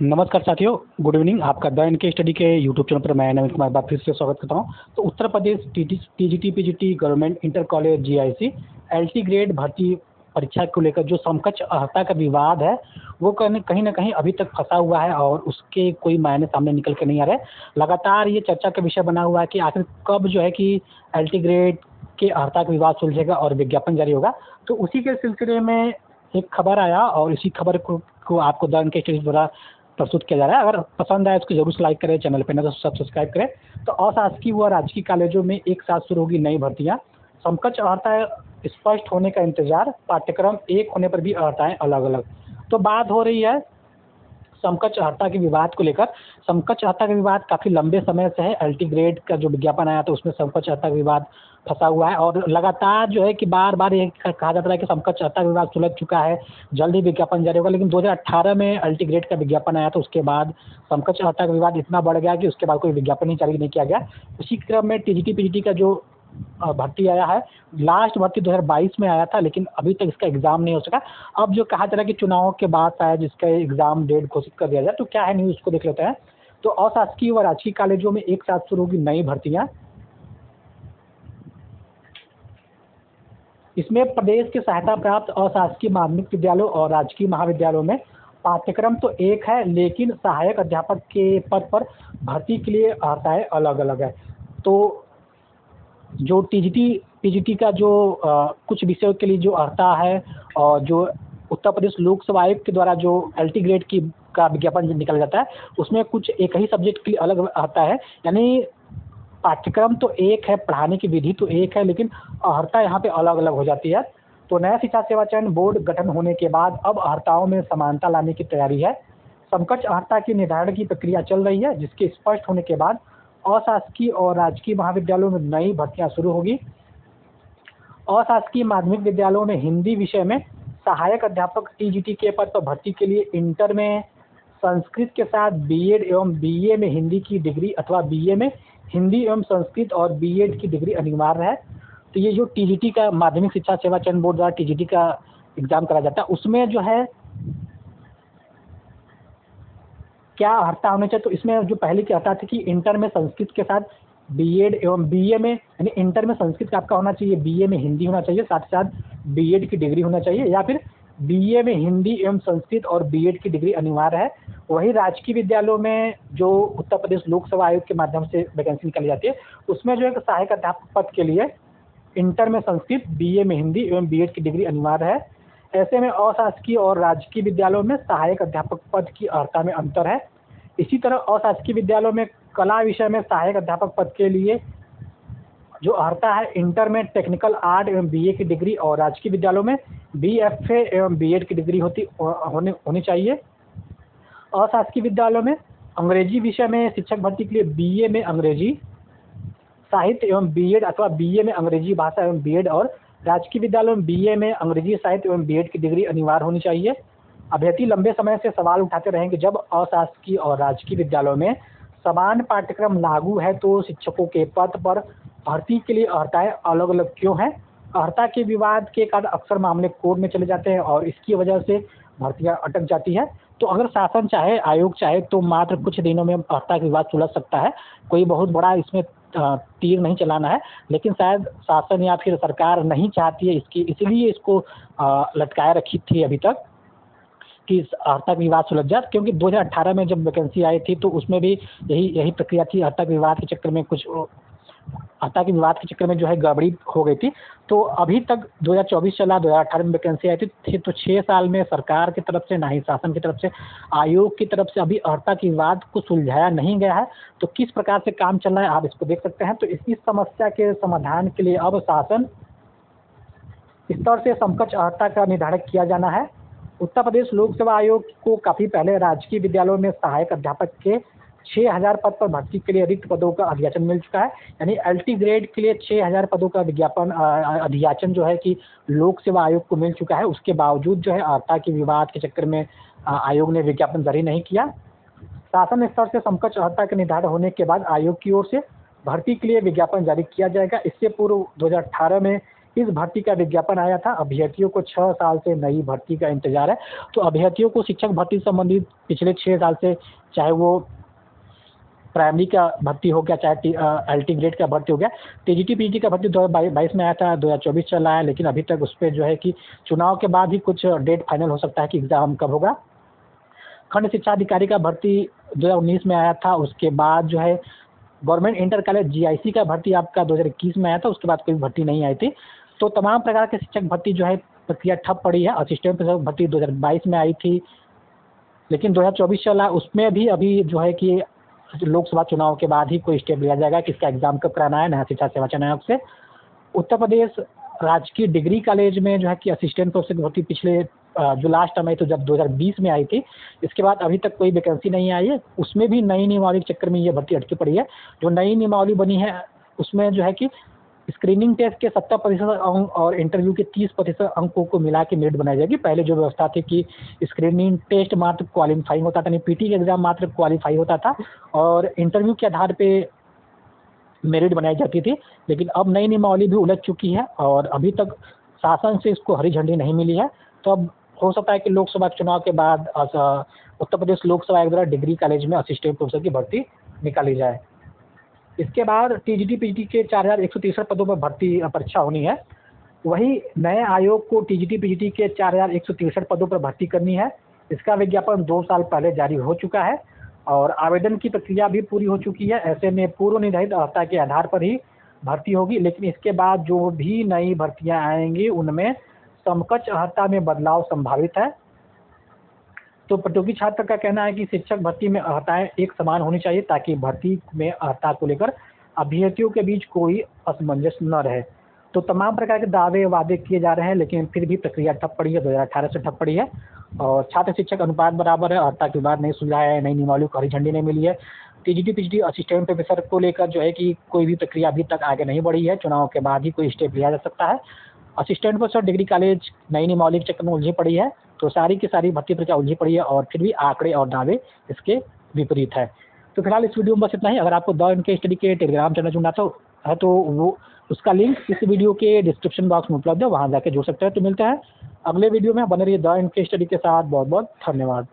नमस्कार साथियों, good evening. आपका द एन के स्टडी के यूट्यूब चैनल पर मैं नवीन कुमार बात फिर से स्वागत करता हूं। तो Uttar Pradesh TGT PGT government inter college GIC LT grade भर्ती परीक्षा को लेकर जो समकक्ष अर्हता का विवाद है वो कहीं ना कहीं अभी तक फंसा हुआ है और उसके कोई मायने सामने निकल के नहीं आ रहे। लगातार ये चर्चा का विषय बना हुआ है कि आखिर कब जो है कि एलटी ग्रेड के अर्हता का विवाद सुलझेगा और विज्ञापन जारी होगा। तो उसी के सिलसिले में एक खबर आया और इसी खबर को आपको द एन के स्टडी द्वारा प्रस्तुत किया जा रहा है। अगर पसंद आए उसको जरूर लाइक करें, चैनल पे ना तो सब्सक्राइब करें। तो अशासकीय व राजकीय कॉलेजों में एक साथ शुरू होगी नई भर्तियां, समकक्ष अर्हता स्पष्ट होने का इंतजार, पाठ्यक्रम एक होने पर भी अर्हताएं अलग अलग। तो बात हो रही है समकक्ष अर्हता के विवाद को लेकर। समकक्ष अर्हता का विवाद काफी लंबे समय से है। एलटी ग्रेड का जो विज्ञापन आया था उसमें समकक्ष अर्हता का विवाद फंसा हुआ है और लगातार जो है कि बार बार ये कहा जाता है कि समकक्ष अर्हता का विवाद सुलझ चुका है, जल्द ही विज्ञापन जारी होगा। लेकिन 2018 में एलटी ग्रेड का विज्ञापन आया तो उसके बाद समकक्ष अर्हता का विवाद इतना बढ़ गया कि उसके बाद कोई विज्ञापन ही जारी नहीं किया गया। उसी क्रम में टीजीटी पीजीटी का जो भर्ती आया है, लास्ट भर्ती 2022 में आया था, लेकिन अभी तक इसका एग्जाम नहीं हो सका। अब जो कहा जा रहा है कि चुनाव के बाद शायद इसका एग्जाम डेट घोषित कर दिया जाए। तो क्या है न्यूज़, को देख लेते हैं। तो अशासकीय व राजकीय कॉलेजों में एक साथ शुरू होगी नई भर्तियां। इसमें प्रदेश के सहायता प्राप्त अशासकीय माध्यमिक विद्यालयों और राजकीय महाविद्यालयों में पाठ्यक्रम तो एक है, लेकिन सहायक अध्यापक के पद पर भर्ती के लिए अर्हताएं अलग अलग है। तो जो टीजीटी पीजीटी का जो कुछ विषयों के लिए जो अर्हता है और जो उत्तर प्रदेश लोक सेवा आयोग के द्वारा जो एलटी ग्रेड की का विज्ञापन निकल जाता है उसमें कुछ एक ही सब्जेक्ट के लिए अलग अर्हता है। यानी पाठ्यक्रम तो एक है, पढ़ाने की विधि तो एक है, लेकिन अर्हता यहाँ पे अलग अलग हो जाती है। तो नया शिक्षा सेवा चयन बोर्ड गठन होने के बाद अब अर्हताओं में समानता लाने की तैयारी है। समकक्ष अर्हता की निर्धारण की प्रक्रिया चल रही है, जिसके स्पष्ट होने के बाद अशासकीय और राजकीय महाविद्यालयों में नई भर्तियां शुरू होगी। अशासकीय माध्यमिक विद्यालयों में हिंदी विषय में सहायक अध्यापक टीजीटी के पद पर भर्ती के लिए इंटर में संस्कृत के साथ बीएड एवं बीए में हिंदी की डिग्री अथवा बीए में हिंदी एवं संस्कृत और बीएड की डिग्री अनिवार्य है। तो ये जो टीजीटी का माध्यमिक शिक्षा सेवा चयन बोर्ड द्वारा टीजीटी का एग्जाम करा जाता है उसमें जो है क्या अर्हता होनी चाहिए। तो इसमें जो पहले की अर्हता थी कि इंटर में संस्कृत के साथ बीएड एवं बीए में, यानी इंटर में संस्कृत का आपका होना चाहिए, बीए में हिंदी होना चाहिए, साथ ही साथ बीएड की डिग्री होना चाहिए, या फिर बीए में हिंदी एवं संस्कृत और बीएड की डिग्री अनिवार्य है। वही राजकीय विद्यालयों में जो उत्तर प्रदेश लोक सेवा आयोग के माध्यम से वैकेंसी निकाली जाती है उसमें जो है सहायक अध्यापक पद के लिए इंटर में संस्कृत, बीए में हिंदी एवं बीएड की डिग्री अनिवार्य है। ऐसे में अशासकीय और राजकीय विद्यालयों में सहायक अध्यापक पद की अर्हता में अंतर है। इसी तरह अशासकीय विद्यालयों में कला विषय में सहायक अध्यापक पद के लिए जो अर्हता है इंटर में टेक्निकल आर्ट एवं बीए की डिग्री और राजकीय विद्यालयों में बीएफए एवं बीएड की डिग्री होनी चाहिए। अशासकीय विद्यालयों में अंग्रेजी विषय में शिक्षक भर्ती के लिए बीए में अंग्रेजी साहित्य एवं बीएड अथवा बीए में अंग्रेजी भाषा एवं बीएड और राजकीय विद्यालयों में बीए में अंग्रेजी साहित्य एवं बीएड की डिग्री अनिवार्य होनी चाहिए। अभ्यर्थी लंबे समय से सवाल उठाते रहेंगे, जब अशासकीय और राजकीय विद्यालयों में समान पाठ्यक्रम लागू है तो शिक्षकों के पद पर भर्ती के लिए अर्हताएं अलग अलग क्यों हैं। अर्हता के विवाद के कारण अक्सर मामले कोर्ट में चले जाते हैं और इसकी वजह से भर्तियां अटक जाती है। तो अगर शासन चाहे, आयोग चाहे तो मात्र कुछ दिनों में अर्हता का विवाद सुलझ सकता है। कोई बहुत बड़ा इसमें तीर नहीं चलाना है, लेकिन शायद शासन या फिर सरकार नहीं चाहती है इसकी, इसीलिए इसको लटकाए रखी थी अभी तक कि अर्हता विवाद सुलझ जाए। क्योंकि 2018 में जब वैकेंसी आई थी तो उसमें भी यही प्रक्रिया थी। अर्हता विवाद के चक्कर में जो है गड़बड़ी हो गई थी। तो अभी तक 2024 चला, 2018 में वैकेंसी आई थी तो 6 साल में सरकार की तरफ से, ना ही शासन की तरफ से, आयोग की तरफ से अभी अर्हता के विवाद को सुलझाया नहीं गया है। तो किस प्रकार से काम चल रहा है आप इसको देख सकते हैं। तो इस समस्या के समाधान के लिए अब शासन स्तर से समकक्ष अर्हता का निर्धारण किया जाना है। उत्तर प्रदेश लोक सेवा आयोग को काफ़ी पहले राजकीय विद्यालयों में सहायक अध्यापक के 6000 पद पर भर्ती के लिए रिक्त पदों का अधियाचन मिल चुका है। यानी एलटी ग्रेड के लिए 6000 पदों का विज्ञापन अधियाचन जो है कि लोक सेवा आयोग को मिल चुका है। उसके बावजूद जो है अर्हता के विवाद के चक्कर में आयोग ने विज्ञापन जारी नहीं किया। शासन स्तर से समकक्ष अर्हता के निर्धारण होने के बाद आयोग की ओर से भर्ती के लिए विज्ञापन जारी किया जाएगा। इससे पूर्व 2018 में इस भर्ती का विज्ञापन आया था। अभ्यर्थियों को 6 साल से नई भर्ती का इंतजार है। तो अभ्यर्थियों को शिक्षक भर्ती से संबंधित पिछले 6 साल से, चाहे वो प्राइमरी का भर्ती हो गया, चाहे एलटी ग्रेड का भर्ती हो गया, टीजीटी पीजीटी का भर्ती 2022 में आया था, 2024 चल रहा है, लेकिन अभी तक उस पर जो है कि चुनाव के बाद ही कुछ डेट फाइनल हो सकता है कि एग्ज़ाम कब होगा। खंड शिक्षा अधिकारी का भर्ती 2019 में आया था। उसके बाद जो है गवर्नमेंट इंटर कॉलेज जीआईसी का भर्ती आपका 2021 में आया था। उसके बाद कोई भर्ती नहीं आई थी। तो तमाम प्रकार के शिक्षक भर्ती जो है प्रक्रिया ठप पड़ी है। असिस्टेंट प्रोफेसर भर्ती 2022 में आई थी, लेकिन 2024 चला, उसमें भी अभी जो है कि लोकसभा चुनाव के बाद ही कोई स्टेप लिया जाएगा कि इसका एग्जाम कब कराना है नया शिक्षा सेवा चयन आयोग से। उत्तर प्रदेश राजकीय डिग्री कॉलेज में जो है कि असिस्टेंट प्रोफेसर की भर्ती पिछले जो लास्ट टाइम आई तो जब 2020 में आई थी, इसके बाद अभी तक कोई वैकेंसी नहीं आई है। उसमें भी नई नियमावली के चक्कर में ये भर्ती अटकी पड़ी है। जो नई नियमावली बनी है उसमें जो है कि स्क्रीनिंग टेस्ट के 70% अंक और इंटरव्यू के 30% अंकों को मिला के मेरिट बनाई जाएगी। पहले जो व्यवस्था थी कि स्क्रीनिंग टेस्ट मात्र क्वालिफाइंग होता था, नहीं पीटी का एग्जाम मात्र क्वालिफाई होता था और इंटरव्यू के आधार पे मेरिट बनाई जाती थी। लेकिन अब नई नियमावली भी उलझ चुकी है और अभी तक शासन से इसको हरी झंडी नहीं मिली है। तो अब हो सकता है कि लोकसभा चुनाव के बाद उत्तर प्रदेश लोकसभा आयोग द्वारा डिग्री कॉलेज में असिस्टेंट प्रोफेसर की भर्ती निकाली जाए। इसके बाद टीजीटी पीजीटी के 4163 पदों पर भर्ती परीक्षा होनी है। वही नए आयोग को टीजीटी पीजीटी के 4163 पदों पर भर्ती करनी है। इसका विज्ञापन 2 साल पहले जारी हो चुका है और आवेदन की प्रक्रिया भी पूरी हो चुकी है। ऐसे में पूर्व निर्धारित अर्हता के आधार पर ही भर्ती होगी, लेकिन इसके बाद जो भी नई भर्तियां आएंगी उनमें समकक्ष अर्हता में बदलाव संभावित है। तो प्रतियोगी छात्र का कहना है कि शिक्षक भर्ती में अर्हताएं एक समान होनी चाहिए ताकि भर्ती में अर्हता को लेकर अभ्यर्थियों के बीच कोई असमंजस न रहे। तो तमाम प्रकार के दावे वादे किए जा रहे हैं, लेकिन फिर भी प्रक्रिया ठप पड़ी है, 2018 से ठप पड़ी है और छात्र शिक्षक अनुपात बराबर है। अर्हता के बाद नहीं सुलझाया है, नई नियमावली को हरी झंडी नहीं मिली है। टीजीटी पीजीटी असिस्टेंट प्रोफेसर को लेकर जो है कि कोई भी प्रक्रिया अभी तक आगे नहीं बढ़ी है। चुनाव के बाद ही कोई स्टेप लिया जा सकता है। असिस्टेंट प्रोफेसर डिग्री कॉलेज नई नियमावली के चक्कर में उलझी पड़ी है। तो सारी की सारी भर्ती प्रक्रिया उलझी पड़ी है और फिर भी आंकड़े और दावे इसके विपरीत है। तो फिलहाल इस वीडियो में बस इतना ही। अगर आपको द इनके स्टडी के टेलीग्राम चैनल जुड़ना है तो वो उसका लिंक इस वीडियो के डिस्क्रिप्शन बॉक्स में उपलब्ध है, वहाँ जाके जुड़ सकते हैं। तो मिलते हैं अगले वीडियो में। बने रहिए द इनके स्टडी के साथ। बहुत बहुत धन्यवाद।